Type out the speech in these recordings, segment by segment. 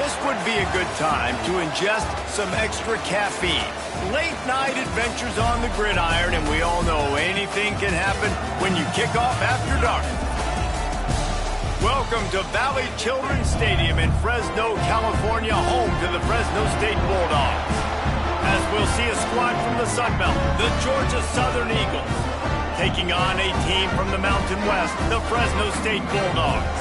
This would be a good time to ingest some extra caffeine. Late night adventures on the gridiron, and we all know anything can happen when you kick off after dark. Welcome to Valley Children's Stadium in Fresno, California, home to the Fresno State Bulldogs. As we'll see a squad from the Sun Belt, the Georgia Southern Eagles, taking on a team from the Mountain West, the Fresno State Bulldogs.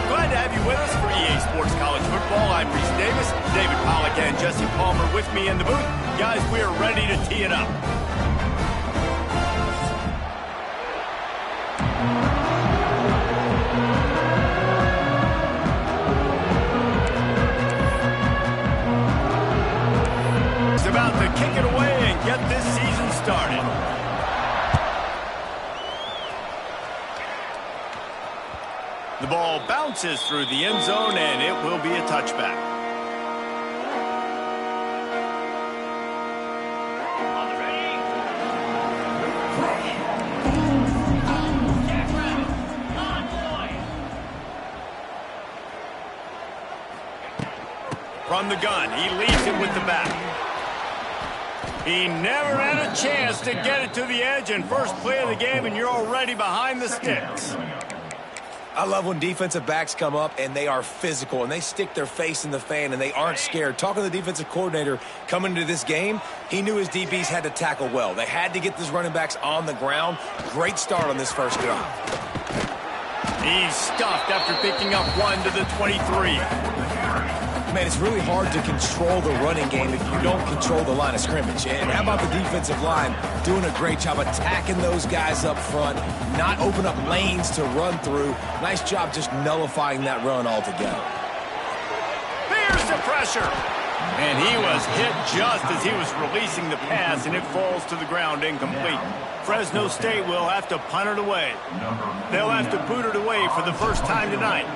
Glad to have you with us for EA Sports College Football. I'm Reese Davis, David Pollack and Jesse Palmer with me in the booth. Guys, we are ready to tee it up. It's about to kick it away and get this season started. The ball bounces through the end zone, and it will be a touchback. On the ready. Get ready. On boy. From the gun, he leads it with the back. He never had a chance to get it to the edge, and first play of the game, and you're already behind the sticks. I love when defensive backs come up and they are physical and they stick their face in the fan and they aren't scared. Talking to the defensive coordinator coming into this game, he knew his DBs had to tackle well. They had to get these running backs on the ground. Great start on this first drive. He's stuffed after picking up one to the 23. Man, it's really hard to control the running game if you don't control the line of scrimmage. And how about the defensive line doing a great job attacking those guys up front, not open up lanes to run through. Nice job just nullifying that run altogether. Here's the pressure. And he was hit just as he was releasing the pass, and it falls to the ground incomplete. Fresno State will have to punt it away. They'll have to boot it away for the first time tonight.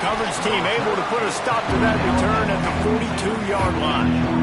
Coverage team able to put a stop to that return at the 42-yard line.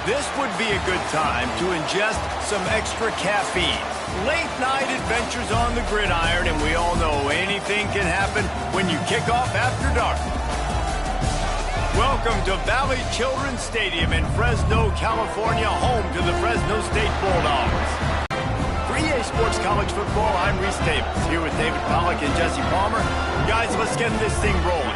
This would be a good time to ingest some extra caffeine. Late night adventures on the gridiron, and we all know anything can happen when you kick off after dark. Welcome to Valley Children's Stadium in Fresno, California, home to the Fresno State Bulldogs. For EA Sports College Football, I'm Reese Davis, here with David Pollack and Jesse Palmer. Guys, let's get this thing rolling.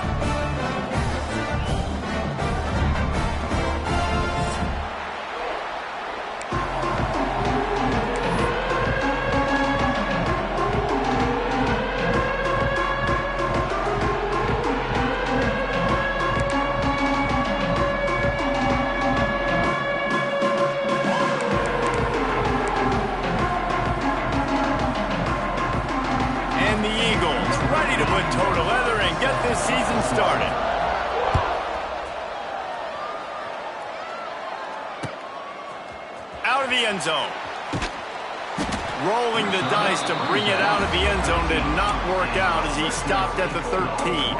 Total leather and get this season started. Out of the end zone. Rolling the dice to bring it out of the end zone did not work out as he stopped at the 13.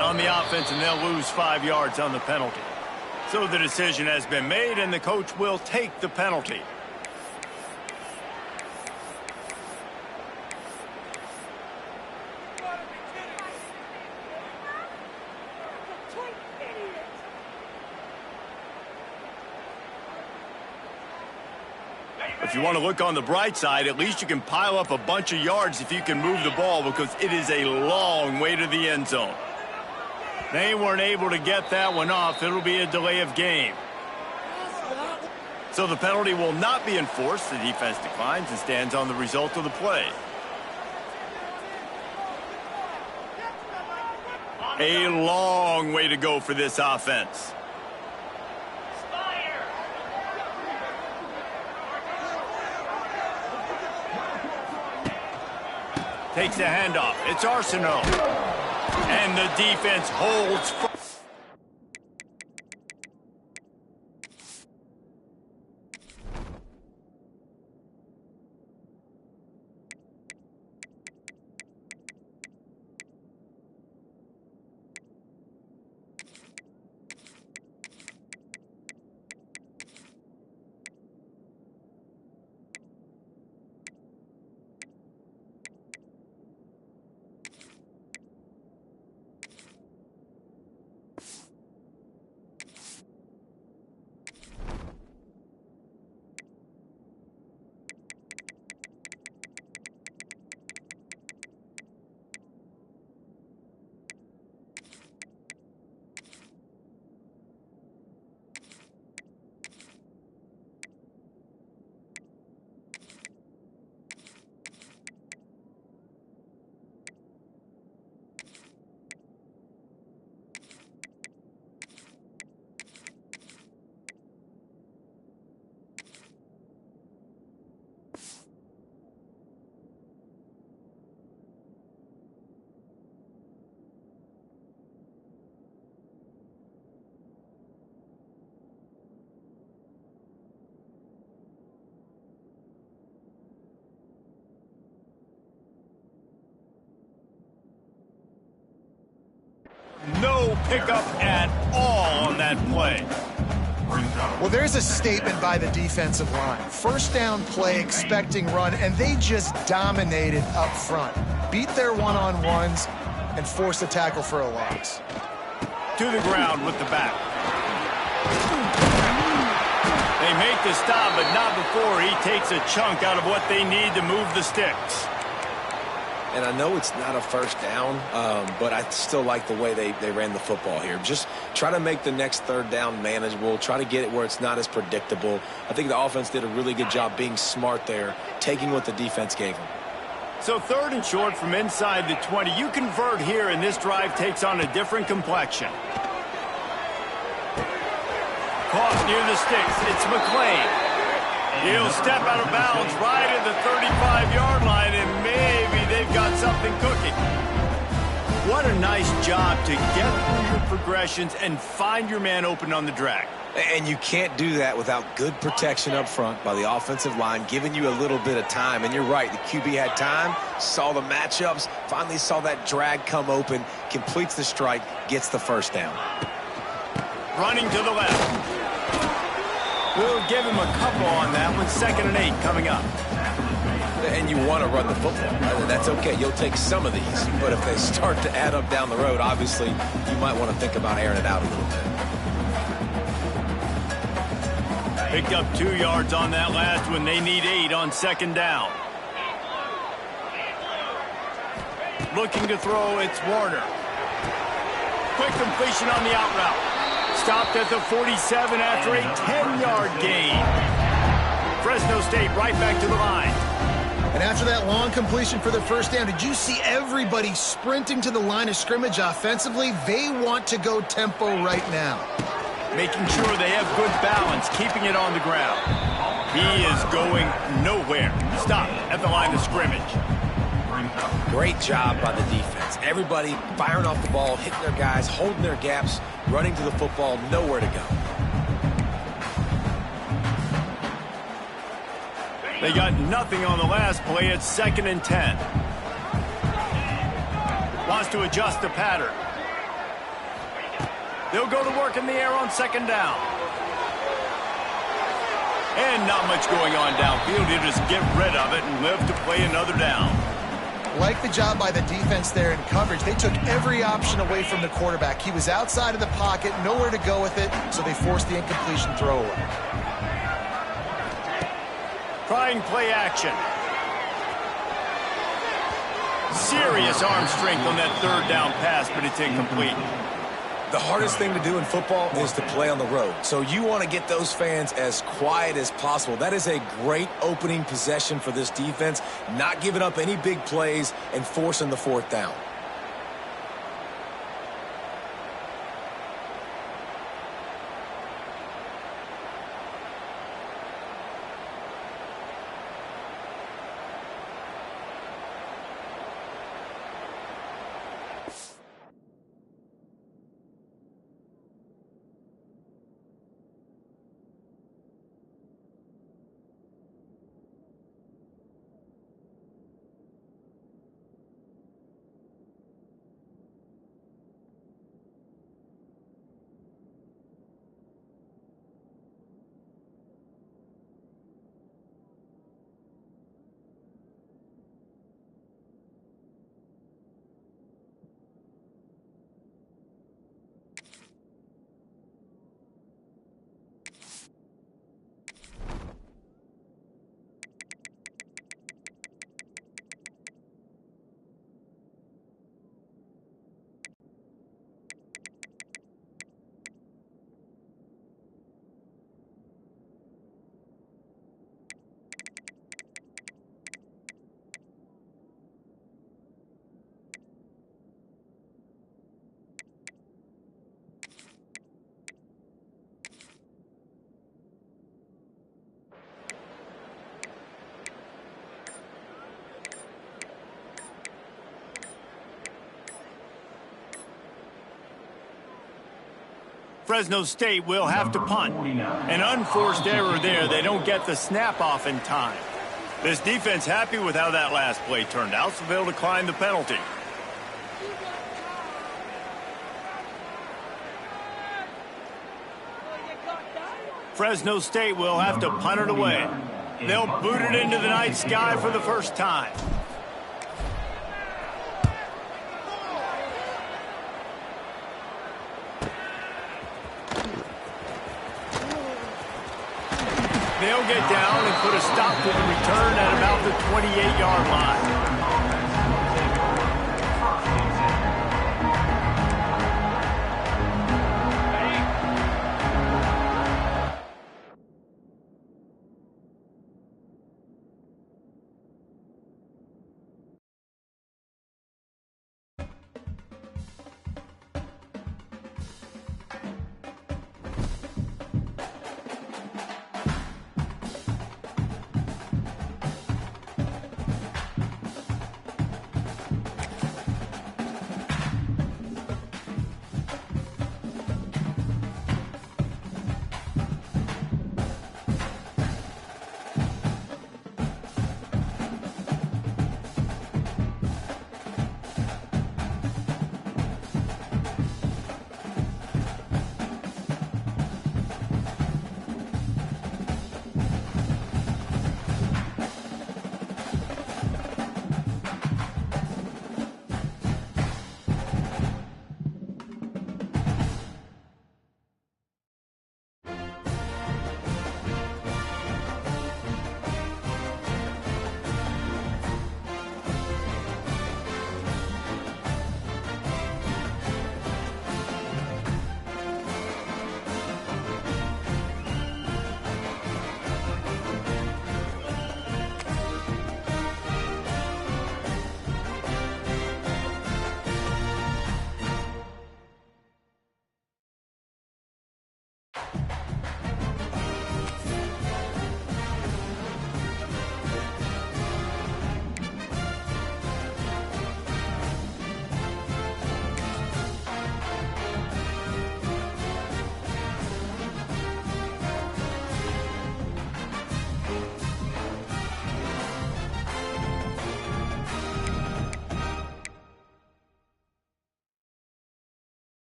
On the offense, and they'll lose 5 yards on the penalty. So the decision has been made, and the coach will take the penalty. If you want to look on the bright side, at least you can pile up a bunch of yards if you can move the ball, because it is a long way to the end zone. They weren't able to get that one off. It'll be a delay of game. So the penalty will not be enforced. The defense declines and stands on the result of the play. A long way to go for this offense. Takes a handoff. It's Arsenault. And the defense holds. No pickup at all on that play. Well, there's a statement by the defensive line. First down play, expecting run, and they just dominated up front. Beat their one-on-ones and forced a tackle for a loss. To the ground with the back. They make the stop, but not before he takes a chunk out of what they need to move the sticks. And I know it's not a first down, but I still like the way they ran the football here. Just try to make the next third down manageable. Try to get it where it's not as predictable. I think the offense did a really good job being smart there, taking what the defense gave them. So 3rd and short from inside the 20. You convert here, and this drive takes on a different complexion. Caught near the sticks. It's McLean. He'll step out of bounds right at the 35-yard line, and maybe they've got something cooking. What a nice job to get through your progressions and find your man open on the drag. And you can't do that without good protection up front by the offensive line, giving you a little bit of time. And you're right, the QB had time, saw the matchups, finally saw that drag come open, completes the strike, gets the first down. Running to the left. We'll give him a couple on that one. 2nd and 8 coming up. And you want to run the football. Right? That's okay. You'll take some of these. But if they start to add up down the road, obviously, you might want to think about airing it out a little bit. Picked up 2 yards on that last one. They need 8 on 2nd down. Looking to throw, it's Warner. Quick completion on the out route. Stopped at the 47 after a 10-yard gain. Fresno State right back to the line. And after that long completion for the first down, did you see everybody sprinting to the line of scrimmage offensively? They want to go tempo right now. Making sure they have good balance, keeping it on the ground. He is going nowhere. Stop at the line of scrimmage. Great job by the defense. Everybody firing off the ball, hitting their guys, holding their gaps, running to the football, nowhere to go. They got nothing on the last play. It's 2nd and 10. Wants to adjust the pattern. They'll go to work in the air on 2nd down. And not much going on downfield. He'll just get rid of it and live to play another down. Like the job by the defense there in coverage. They took every option away from the quarterback. He was outside of the pocket, nowhere to go with it, so they forced the incompletion throwaway. Trying play action. Serious arm strength on that 3rd down pass, but it's incomplete. The hardest thing to do in football is to play on the road. So you want to get those fans as quiet as possible. That is a great opening possession for this defense, not giving up any big plays and forcing the 4th down. Fresno State will have to punt. An unforced error there. They don't get the snap off in time. This defense happy with how that last play turned out, so they'll decline the penalty. Fresno State will have to punt it away. They'll boot it into the night sky for the first time. They'll get down and put a stop to the return at about the 28-yard line.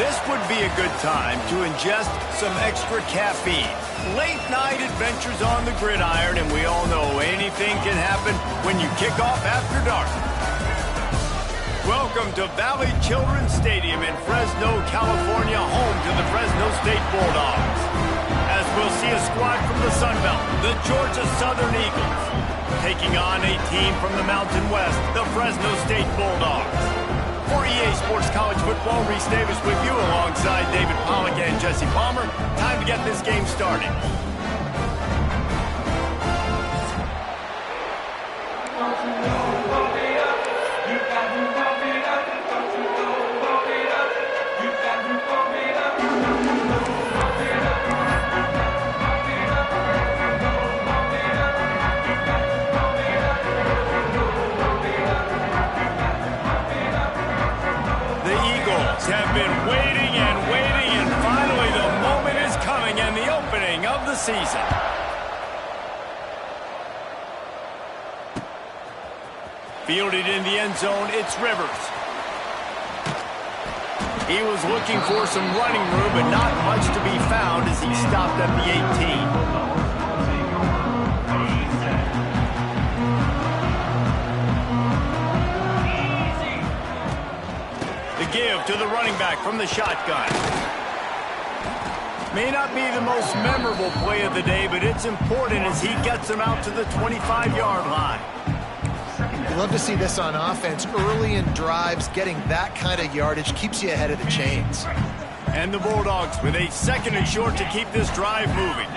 This would be a good time to ingest some extra caffeine. Late night adventures on the gridiron, and we all know anything can happen when you kick off after dark. Welcome to Valley Children's Stadium in Fresno, California, home to the Fresno State Bulldogs. As we'll see a squad from the Sun Belt, the Georgia Southern Eagles, taking on a team from the Mountain West, the Fresno State Bulldogs. For EA Sports College Football, Reese Davis with you alongside David Pollack and Jesse Palmer. Time to get this game started. Have been waiting and finally the moment is coming and the opening of the season. Fielded in the end zone, it's Rivers. He was looking for some running room, but not much to be found as he stopped at the 18. Give to the running back from the shotgun. May not be the most memorable play of the day, but it's important as he gets him out to the 25-yard line. You love to see this on offense. Early in drives, getting that kind of yardage keeps you ahead of the chains. And the Bulldogs with a 2nd and short to keep this drive moving.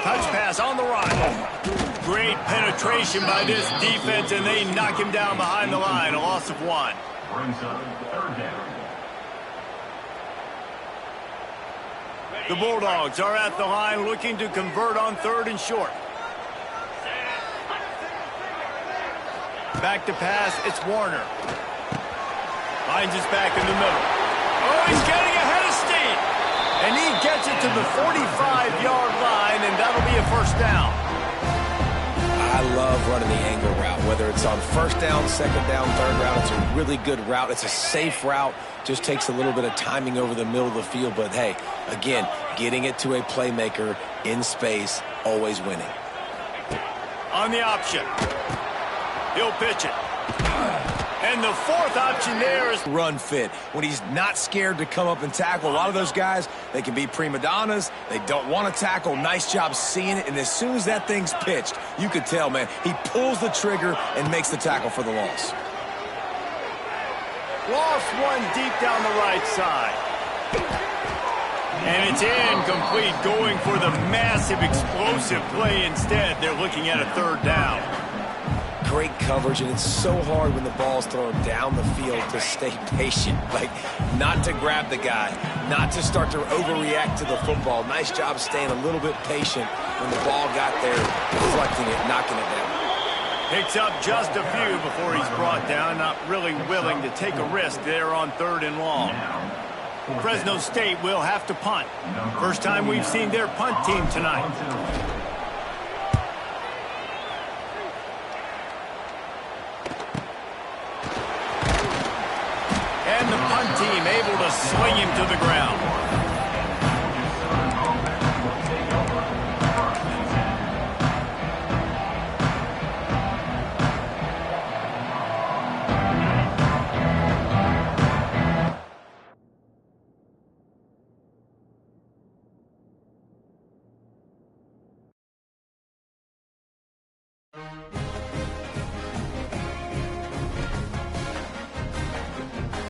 Touch pass on the run. Great penetration by this defense, and they knock him down behind the line. A loss of 1. The Bulldogs are at the line looking to convert on 3rd and short. Back to pass, it's Warner. Finds his back in the middle. Oh, he's getting ahead of steam. And he gets it to the 45-yard line, and that'll be a 1st down. I love running the angle route, whether it's on 1st down, 2nd down, 3rd route. It's a really good route. It's a safe route. Just takes a little bit of timing over the middle of the field. But, hey, again, getting it to a playmaker in space, always winning. On the option. He'll pitch it. And the 4th option there is run fit. When he's not scared to come up and tackle, a lot of those guys, they can be prima donnas. They don't want to tackle. Nice job seeing it. And as soon as that thing's pitched, you could tell, man, he pulls the trigger and makes the tackle for the loss. Lost 1 deep down the right side. And it's incomplete, going for the massive explosive play instead. They're looking at a 3rd down. Great coverage, and it's so hard when the ball's thrown down the field to stay patient, like not to grab the guy, not to start to overreact to the football. Nice job staying a little bit patient when the ball got there, deflecting it, knocking it down. Picks up just a few before he's brought down, not really willing to take a risk there on 3rd and long. Fresno State will have to punt. First time we've seen their punt team tonight. And the punt team able to sling him to the ground.